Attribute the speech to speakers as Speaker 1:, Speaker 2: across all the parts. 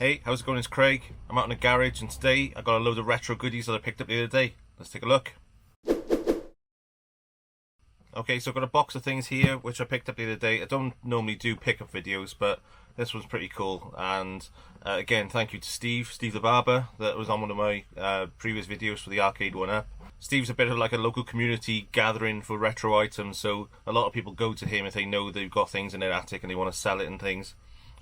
Speaker 1: Hey, how's it going? It's Craig. I'm out in a garage and today I got a load of retro goodies that I picked up the other day. Let's take a look. Okay, so I've got a box of things here which I picked up the other day. I don't normally do pickup videos, but this one's pretty cool. And again, thank you to Steve the Barber, that was on one of my previous videos for the arcade one-up. Steve's a bit of like a local community gathering for retro items, so a lot of people go to him if they know they've got things in their attic and they want to sell it and things.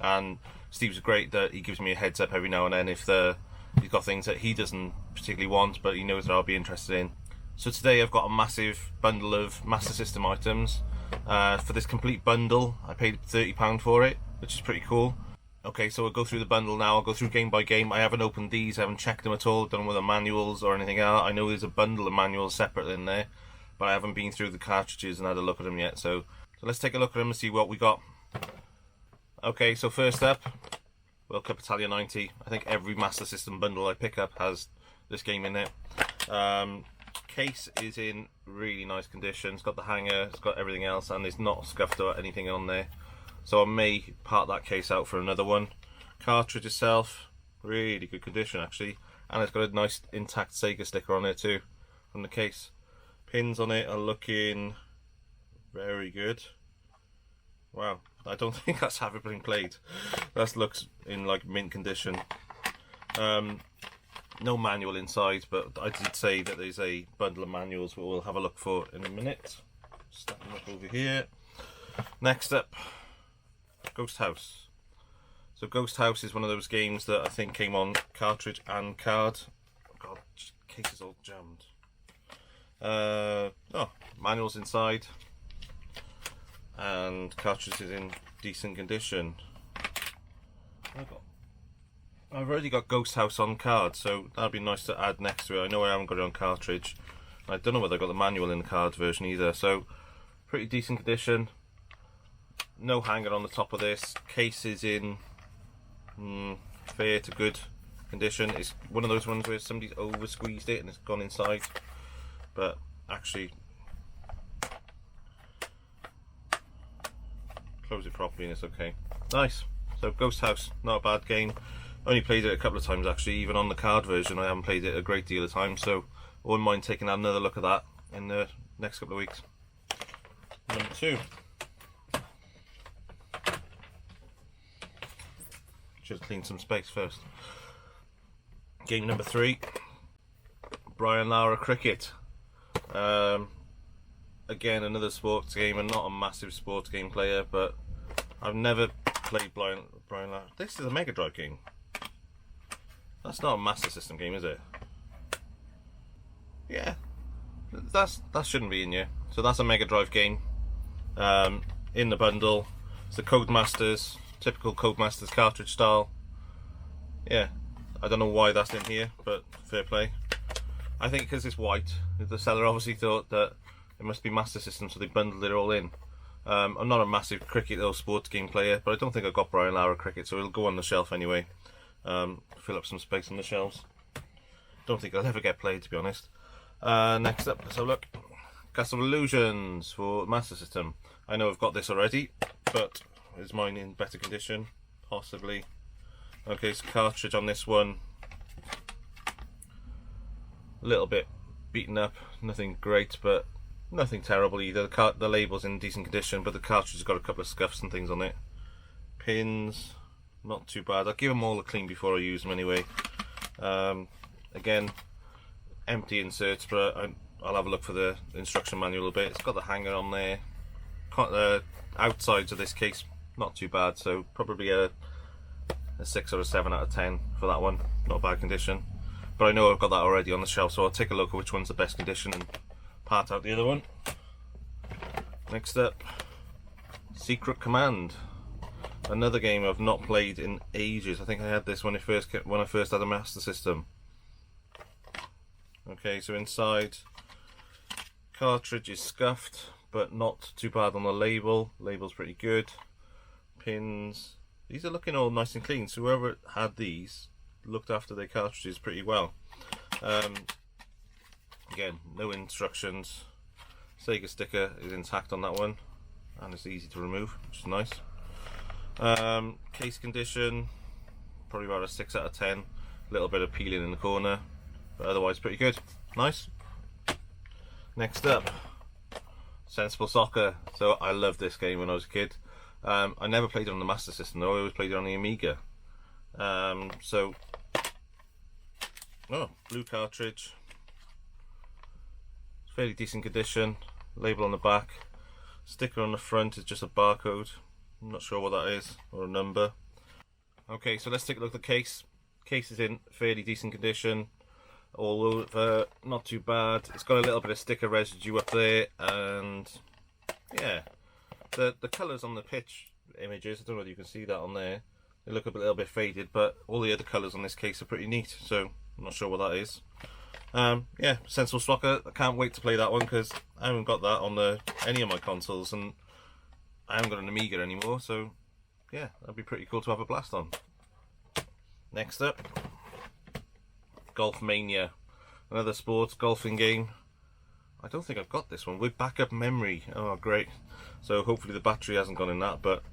Speaker 1: And Steve's great that he gives me a heads up every now and then if he's got things that he doesn't particularly want but he knows that I'll be interested in. So today I've got a massive bundle of Master System items. For this complete bundle I paid £30 for it, which is pretty cool. Okay, so we'll go through the bundle now. I'll go through game by game. I haven't opened these, I haven't checked them at all, done with the manuals or anything else. I know there's a bundle of manuals separate in there, but I haven't been through the cartridges and had a look at them yet. So let's take a look at them and see what we got. Okay, so first up, World Cup Italia 90. I think every Master System bundle I pick up has this game in it. Case is in really nice condition. It's got the hanger, it's got everything else, and it's not scuffed or anything on there. So I may part that case out for another one. Cartridge itself, really good condition actually, and it's got a nice intact Sega sticker on it too from the case. Pins on it are looking very good. Wow, I don't think that's ever been played. That looks in like mint condition. No manual inside, but I did say that there's a bundle of manuals that we'll have a look for in a minute. Stack them up over here. Next up, Ghost House. So Ghost House is one of those games that I think came on cartridge and card. Oh god, case is all jammed. Oh, manuals inside. And cartridge is in decent condition. I've already got Ghost House on card, so that'd be nice to add next to it. I know I haven't got it on cartridge. I don't know whether I got the manual in the card version either, so pretty decent condition. No hanger on the top of this. Case is in fair to good condition. It's one of those ones where somebody's over squeezed it and it's gone inside, but actually close it properly and it's okay. Nice. So Ghost House, not a bad game. Only played it a couple of times actually, even on the card version I haven't played it a great deal of times, so I wouldn't mind taking another look at that in the next couple of weeks. Number 2. Should clean some space first. Game number 3, Brian Lara Cricket. Again, another sports game. I'm not a massive sports game player, but I've never played Brian Lara. This is a Mega Drive game. That's not a Master System game, is it? Yeah, that shouldn't be in here. So that's a Mega Drive game. In the bundle, it's the Codemasters, typical Codemasters cartridge style. Yeah, I don't know why that's in here, but fair play. I think because it's white, the seller obviously thought that it must be Master System, so they bundled it all in. I'm not a massive cricket or sports game player, but I don't think I've got Brian Lara Cricket, so it'll go on the shelf anyway. Fill up some space on the shelves. Don't think I'll ever get played, to be honest. Next up, let's have a look. Castle of Illusions for Master System. I know I've got this already, but is mine in better condition? Possibly. Okay, so cartridge on this one, a little bit beaten up, nothing great, but nothing terrible either. The label's in decent condition, but the cartridge has got a couple of scuffs and things on it. Pins, not too bad. I'll give them all a clean before I use them anyway. Again, empty inserts, but I'll have a look for the instruction manual a bit. It's got the hanger on there. Outsides of this case, not too bad, so probably a 6 or a 7 out of 10 for that one. Not bad condition, but I know I've got that already on the shelf, so I'll take a look at which one's the best condition and part out the other one. Next up, Secret Command. Another game I've not played in ages. I think I had this when I first had a Master System. Okay, so inside, cartridge is scuffed, but not too bad on the label. Label's pretty good. Pins, these are looking all nice and clean, so whoever had these looked after their cartridges pretty well. Again, no instructions. Sega sticker is intact on that one, and it's easy to remove, which is nice. Case condition, probably about a 6 out of 10. A little bit of peeling in the corner, but otherwise pretty good. Nice. Next up, Sensible Soccer. So I loved this game when I was a kid. I never played it on the Master System though, I always played it on the Amiga. Blue cartridge. Fairly decent condition. Label on the back. Sticker on the front is just a barcode. I'm not sure what that is, or a number. Okay, so let's take a look at the case. Case is in fairly decent condition. All over, not too bad. It's got a little bit of sticker residue up there, and yeah, the colours on the pitch images, I don't know whether you can see that on there, they look a little bit faded, but all the other colours on this case are pretty neat, so I'm not sure what that is. Yeah, Sensible Soccer, I can't wait to play that one because I haven't got that on any of my consoles, and I haven't got an Amiga anymore, so yeah, that'd be pretty cool to have a blast on. Next up, Golf Mania, another sports golfing game. I don't think I've got this one with backup memory. Oh great, so hopefully the battery hasn't gone in that, but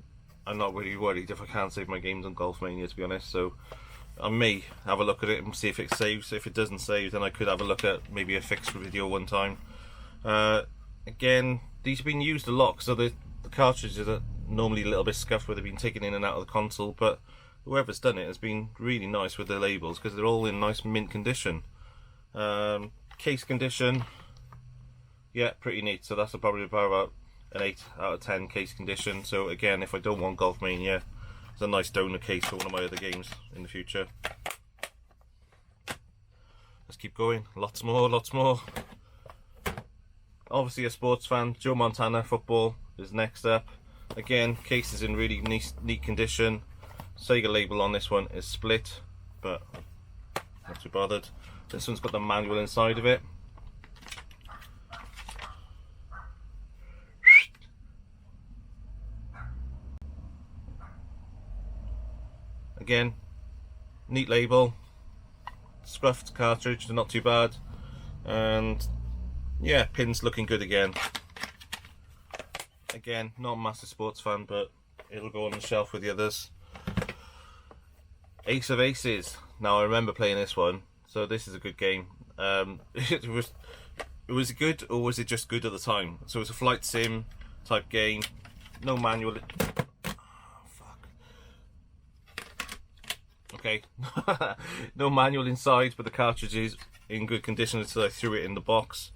Speaker 1: I'm not really worried if I can't save my games on Golf Mania, to be honest. So I may have a look at it and see if it saves. If it doesn't save, then I could have a look at maybe a fixed video one time. Again, these have been used a lot, so the cartridges are normally a little bit scuffed where they've been taken in and out of the console, but whoever's done it has been really nice with the labels because they're all in nice mint condition. Case condition, yeah, pretty neat. So that's probably about an 8 out of 10 case condition. So again, if I don't want Golf Mania, it's a nice donor case for one of my other games in the future. Let's keep going. Lots more, lots more. Obviously a sports fan, Joe Montana football is next up. Again, case is in really neat condition. Sega label on this one is split, but not too bothered. This one's got the manual inside of it. Again, neat label, scruffed cartridge, they're not too bad, and yeah, pins looking good again. Again, not a massive sports fan, but it'll go on the shelf with the others. Ace of Aces. Now I remember playing this one, so this is a good game. It was good, or was it just good at the time? So it's a flight sim type game, no manual. Okay, no manual inside, but the cartridge is in good condition until I threw it in the box.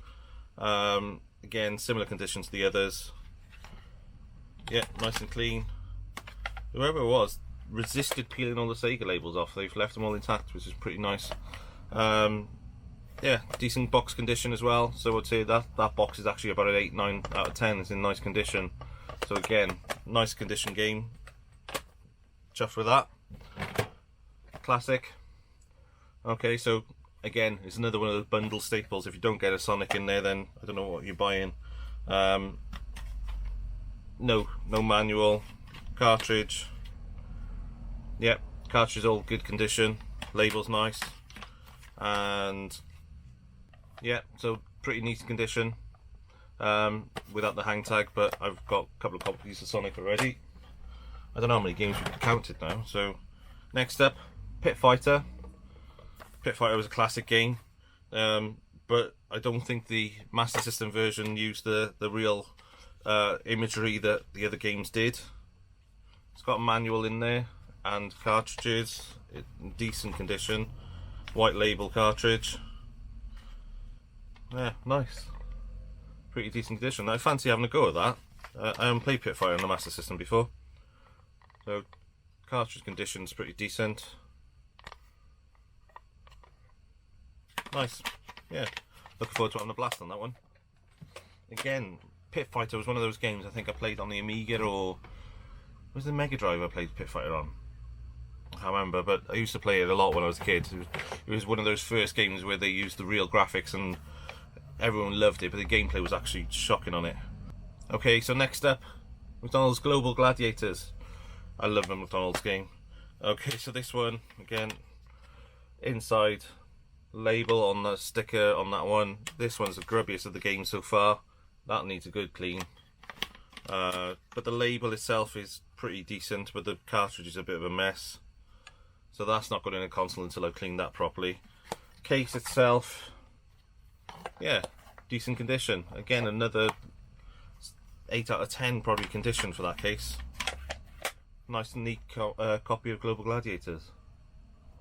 Speaker 1: Again, similar condition to the others. Yeah, nice and clean. Whoever it was resisted peeling all the Sega labels off. They've left them all intact, which is pretty nice. Yeah, decent box condition as well. So I'd say that box is actually about an 8, 9 out of 10. It's in nice condition. So again, nice condition game. Chuffed with that. Classic. Okay, so again, it's another one of those bundle staples. If you don't get a Sonic in there, then I don't know what you're buying. No manual, cartridge. Yep, cartridge is all good condition. Label's nice, and yeah, so pretty neat condition. Without the hang tag, but I've got a couple of copies of Sonic already. I don't know how many games we've counted now. So next up, Pit Fighter. Pit Fighter was a classic game, but I don't think the Master System version used the real imagery that the other games did. It's got a manual in there and cartridges in decent condition. White label cartridge. Yeah, nice. Pretty decent condition. I fancy having a go at that. I haven't played Pit Fighter on the Master System before. So cartridge condition's pretty decent. Nice. Yeah. Looking forward to having a blast on that one. Again, Pit Fighter was one of those games I think I played on the Amiga, or was it the Mega Drive I played Pit Fighter on? I can't remember, but I used to play it a lot when I was a kid. It was one of those first games where they used the real graphics and everyone loved it, but the gameplay was actually shocking on it. Okay, so next up, McDonald's Global Gladiators. I love the McDonald's game. Okay, so this one, again, inside label on the sticker on that one. This one's the grubbiest of the game so far. That needs a good clean. But the label itself is pretty decent, but the cartridge is a bit of a mess. so that's not going in a console until I've cleaned that properly. Case itself, yeah, decent condition. Again, another 8 out of 10 probably condition for that case. Nice and neat copy of Global Gladiators.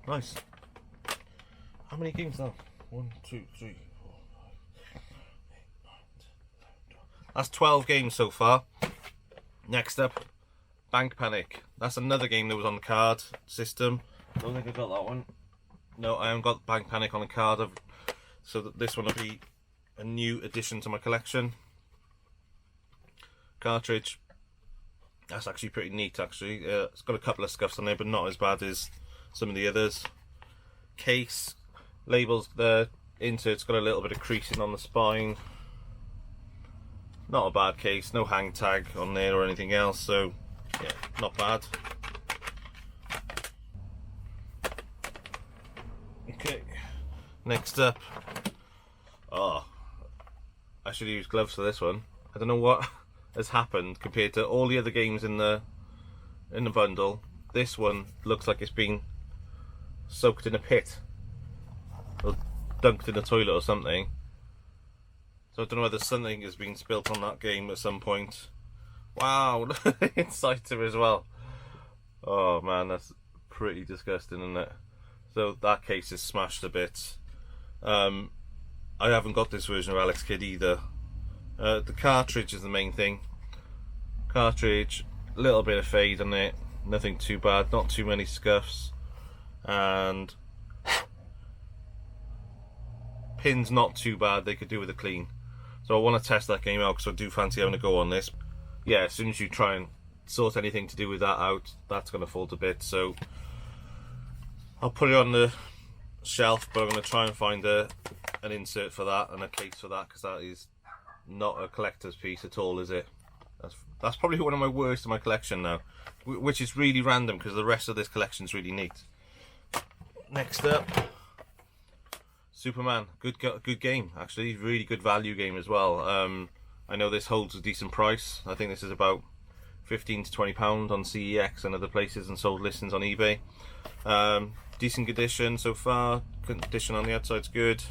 Speaker 1: Nice. How many games now? 1, 2, 3, 4, 5, 6, 7, 8, 9, 10, 11, 12. That's 12 games so far. Next up, Bank Panic. That's another game that was on the card system. Don't think I got that one. No, I haven't got Bank Panic on the card. So that this one will be a new addition to my collection. Cartridge. That's actually pretty neat, actually. It's got a couple of scuffs on there, but not as bad as some of the others. Case, labels there, insert's got a little bit of creasing on the spine. Not a bad case, no hang tag on there or anything else, so yeah, not bad. Okay, next up. Oh, I should use gloves for this one. I don't know what has happened compared to all the other games in the bundle. This one looks like it's been soaked in a pit or dunked in a toilet or something. So I don't know whether something has been spilt on that game at some point. Wow, look at the inside to it as well. Oh man, that's pretty disgusting, isn't it? So that case is smashed a bit. I haven't got this version of Alex Kidd either. The cartridge is the main thing. Cartridge, a little bit of fade on it, nothing too bad, not too many scuffs, and pins not too bad, they could do with a clean. So I want to test that game out because I do fancy having a go on this. Yeah, as soon as you try and sort anything to do with that out, that's going to fall to bits. So I'll put it on the shelf, but I'm going to try and find an insert for that and a case for that, because that is not a collector's piece at all, is it? That's probably one of my worst in my collection now, which is really random because the rest of this collection is really neat. Next up, Superman. Good game, actually. Really good value game as well. I know this holds a decent price. I think this is about £15 to £20 on CEX and other places, and sold listings on eBay. Decent condition so far. Condition on the outside's good.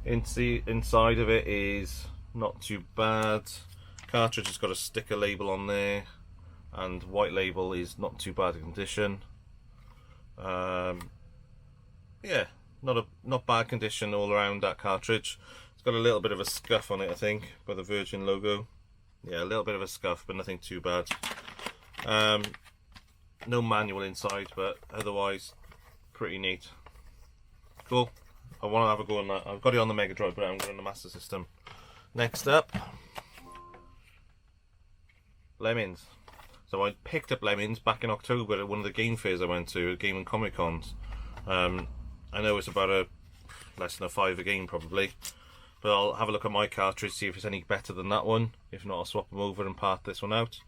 Speaker 1: Inside of it is not too bad. Cartridge has got a sticker label on there, and white label is not too bad condition. Yeah, not bad condition all around that cartridge. It's got a little bit of a scuff on it, I think, by the Virgin logo. Yeah, a little bit of a scuff, but nothing too bad. No manual inside, but otherwise pretty neat. Cool. I want to have a go on that. I've got it on the Mega Drive, but I'm going on the Master System. Next up, Lemmings. So I picked up Lemmings back in October at one of the game fairs I went to, Game and Comic Cons. I know it's about less than a £5 a game probably, but I'll have a look at my cartridge, see if it's any better than that one. If not, I'll swap them over and part this one out.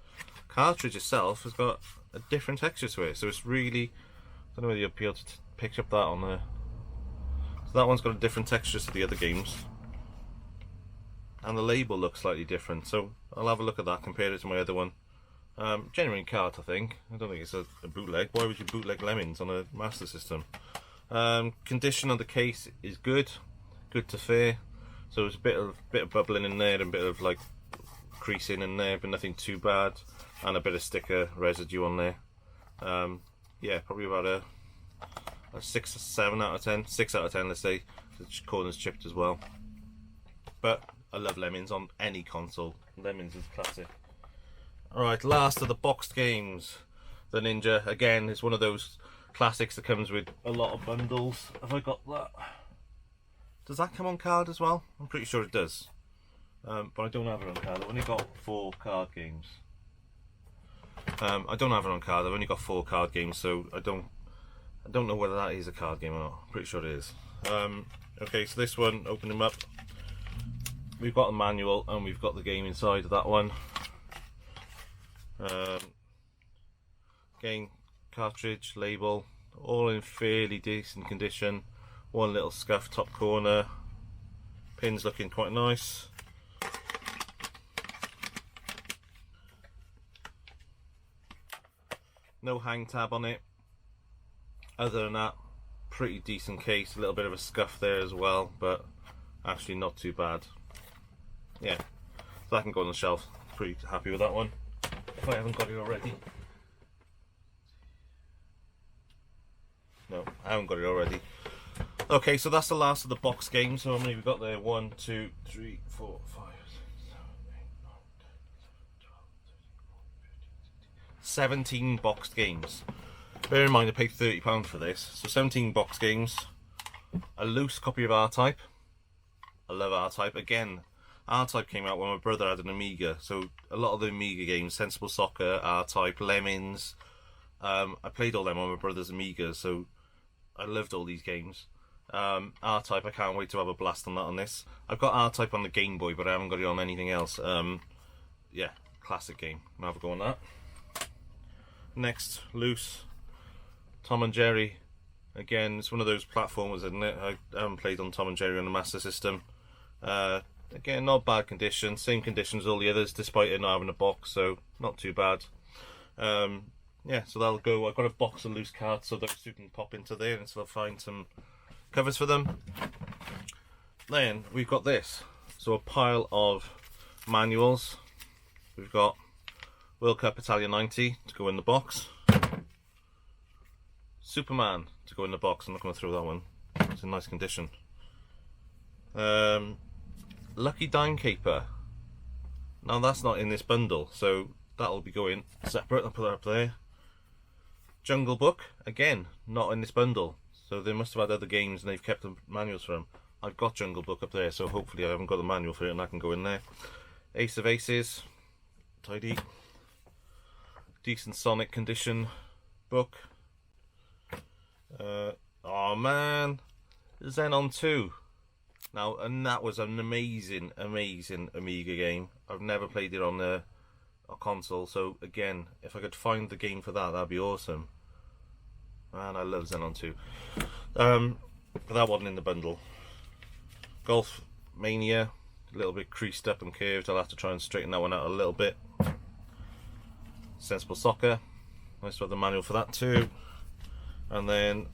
Speaker 1: Cartridge itself has got a different texture to it, so it's really, I don't know whether you'll be able to pick up that on there. So that one's got a different texture to the other games, and the label looks slightly different, so I'll have a look at that, compare it to my other one. Genuine cart, I think. I don't think it's a bootleg. Why would you bootleg Lemmings on a Master System? Condition of the case is good to fair. So there's a bit of bubbling in there and a bit of like creasing in there, but nothing too bad, and a bit of sticker residue on there. Yeah, probably about a 6 or 7 out of 10. 6 out of 10, let's say. The corner's chipped as well. But I love Lemmings on any console. Lemmings is classic. Alright, last of the boxed games. The Ninja, again, is one of those classics that comes with a lot of bundles. Have I got that? Does that come on card as well? I'm pretty sure it does. But I don't have it on card. I've only got 4 card games. I don't have it on card. I've only got 4 card games, so I don't know whether that is a card game or not. I'm pretty sure it is. Okay, so this one, open them up. We've got a manual and we've got the game inside of that one. Again, cartridge, label, all in fairly decent condition. One little scuff top corner. Pins looking quite nice. No hang tab on it. Other than that, pretty decent case. A little bit of a scuff there as well, but actually not too bad. Yeah, so that can go on the shelf. Pretty happy with that one, if I haven't got it already. No, I haven't got it already. Okay, so that's the last of the box games. So how many we got there? 1, 2, 3, 4, 5, 6, 7, 8, 9, 10, 11, 12, 13, 14, 15, 16, 17 boxed games. Bear in mind I paid £30 for this. So 17 box games. A loose copy of R-Type. I love R-Type. Again, R-Type came out when my brother had an Amiga. So a lot of the Amiga games, Sensible Soccer, R-Type, Lemmings. I played all them on my brother's Amiga, so I loved all these games. R-Type, I can't wait to have a blast on that on this. I've got R-Type on the Game Boy, but I haven't got it on anything else. Yeah, classic game. I'll have a go on that. Next, loose. Tom and Jerry. Again, it's one of those platformers, isn't it? I haven't played on Tom and Jerry on the Master System. Again, not bad condition. Same condition as all the others, despite it not having a box, so not too bad. Yeah, so that'll go. I've got a box of loose cards, so those two can pop into there, and so I'll find some covers for them. Then we've got this. So a pile of manuals. We've got World Cup Italia 90 to go in the box. Superman to go in the box. I'm not going to throw that one. It's in nice condition. Lucky Dime Caper. Now that's not in this bundle, so that'll be going separate. I'll put that up there. Jungle Book, again, not in this bundle. So they must have had other games and they've kept the manuals for them. I've got Jungle Book up there, so hopefully I haven't got the manual for it and that can go in there. Ace of Aces, tidy. Decent Sonic condition book. Oh man, Xenon 2. Now, and that was an amazing Amiga game. I've never played it on a console, so again, if I could find the game for that, that'd be awesome. Man, I love Xenon 2. But that wasn't in the bundle. Golf Mania, a little bit creased up and curved. I'll have to try and straighten that one out a little bit. Sensible Soccer, nice to have the manual for that too. And then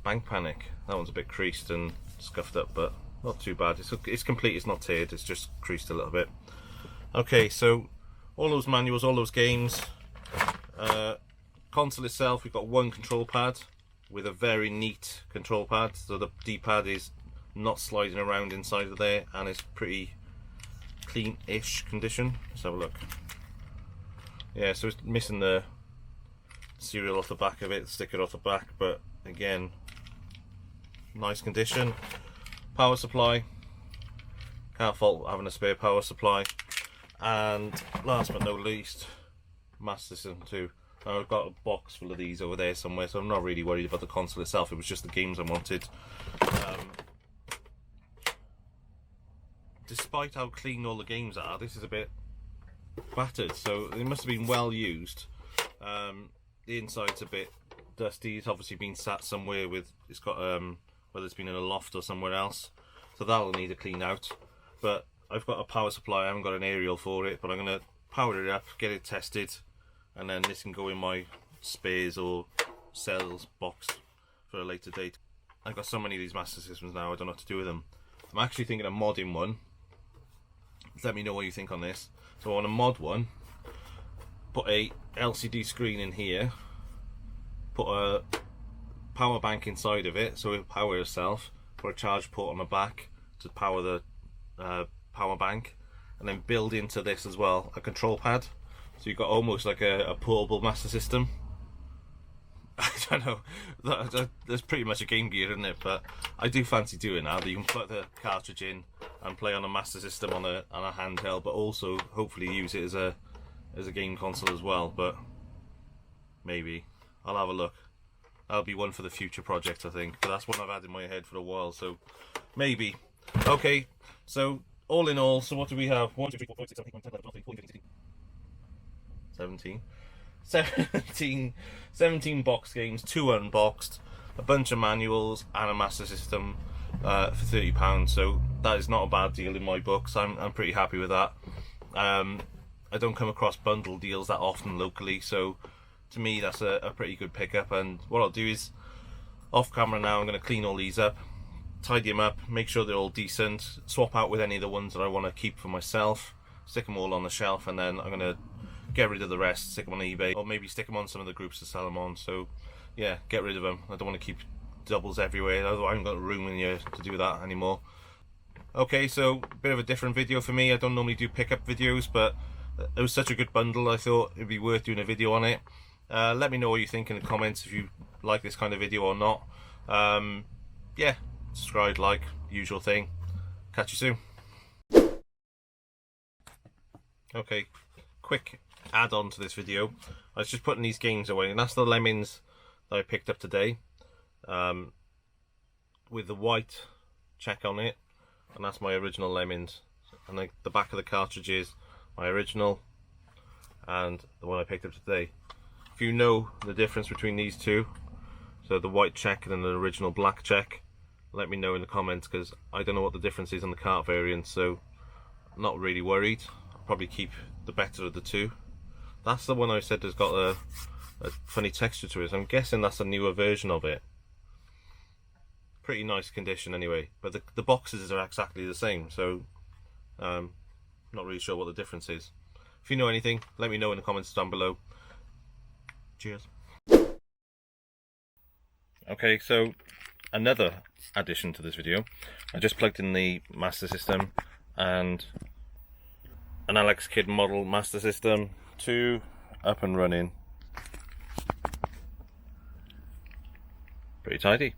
Speaker 1: Bank Panic, that one's a bit creased and scuffed up, but not too bad. It's complete, it's not teared, it's just creased a little bit. Okay, so all those manuals, all those games. Console itself, we've got one control pad with a very neat control pad, so the D-pad is not sliding around inside of there, and it's pretty clean-ish condition. Let's have a look. Yeah, so it's missing the serial off the back of it, the sticker off the back, but again, nice condition. Power supply, can't fault having a spare power supply. And last but not least, Master System 2. I've got a box full of these over there somewhere, so I'm not really worried about the console itself. It was just the games I wanted. Despite how clean all the games are, this is a bit battered, so it must have been well used. The inside's a bit dusty. It's obviously been sat somewhere with, it's got whether it's been in a loft or somewhere else, so that'll need a clean out. But I've got a power supply, I haven't got an aerial for it, but I'm going to power it up, get it tested, and then this can go in my spares or sales box for a later date. I've got so many of these Master Systems now, I don't know what to do with them. I'm actually thinking of modding one. Let me know what you think on this. So I want to mod one, put a LCD screen in here, put a power bank inside of it so it'll power itself, put a charge port on the back to power the power bank, and then build into this as well a control pad, so you've got almost like a portable Master System. I don't know, that's pretty much a Game Gear, isn't it? But I do fancy doing that you can put the cartridge in and play on a Master System on a handheld, but also hopefully use it as a game console as well. But maybe I'll have a look. That'll be one for the future project, I think, but that's one I've had in my head for a while, so maybe. Okay, so all in all, so what do we have? 1, 2, 3, 4, 5, 6, 7, 8, 9, 10, 11, 12, 13, 14, 15, 16, 17 box games, 2 unboxed, a bunch of manuals, and a Master System for £30. So that is not a bad deal in my books. I'm pretty happy with that. I don't come across bundle deals that often locally, so to me that's a pretty good pickup. And what I'll do is off camera now I'm going to clean all these up, tidy them up, make sure they're all decent, swap out with any of the ones that I want to keep for myself, stick them all on the shelf, and then I'm going to get rid of the rest, stick them on eBay, or maybe stick them on some of the groups to sell them on. So yeah, get rid of them. I don't want to keep doubles everywhere, I haven't got room in here to do that anymore. Okay, so a bit of a different video for me. I don't normally do pickup videos, but it was such a good bundle I thought it'd be worth doing a video on it. Let me know what you think in the comments, if you like this kind of video or not. Yeah, subscribe, like, usual thing. Catch you soon. Okay, quick add-on to this video. I was just putting these games away, and that's the Lemmings that I picked up today, with the white check on it, and that's my original Lemmings. And the back of the cartridge is my original and the one I picked up today. If you know the difference between these two, so the white check and then the original black check, let me know in the comments, because I don't know what the difference is on the cart variant, so I'm not really worried. I'll probably keep the better of the two. That's the one I said has got a funny texture to it, so I'm guessing that's a newer version of it. Pretty nice condition anyway, but the boxes are exactly the same, so not really sure what the difference is. If you know anything, let me know in the comments down below. Cheers. Okay, so another addition to this video. I just plugged in the Master System and an Alex Kidd model Master System 2 up and running. Pretty tidy.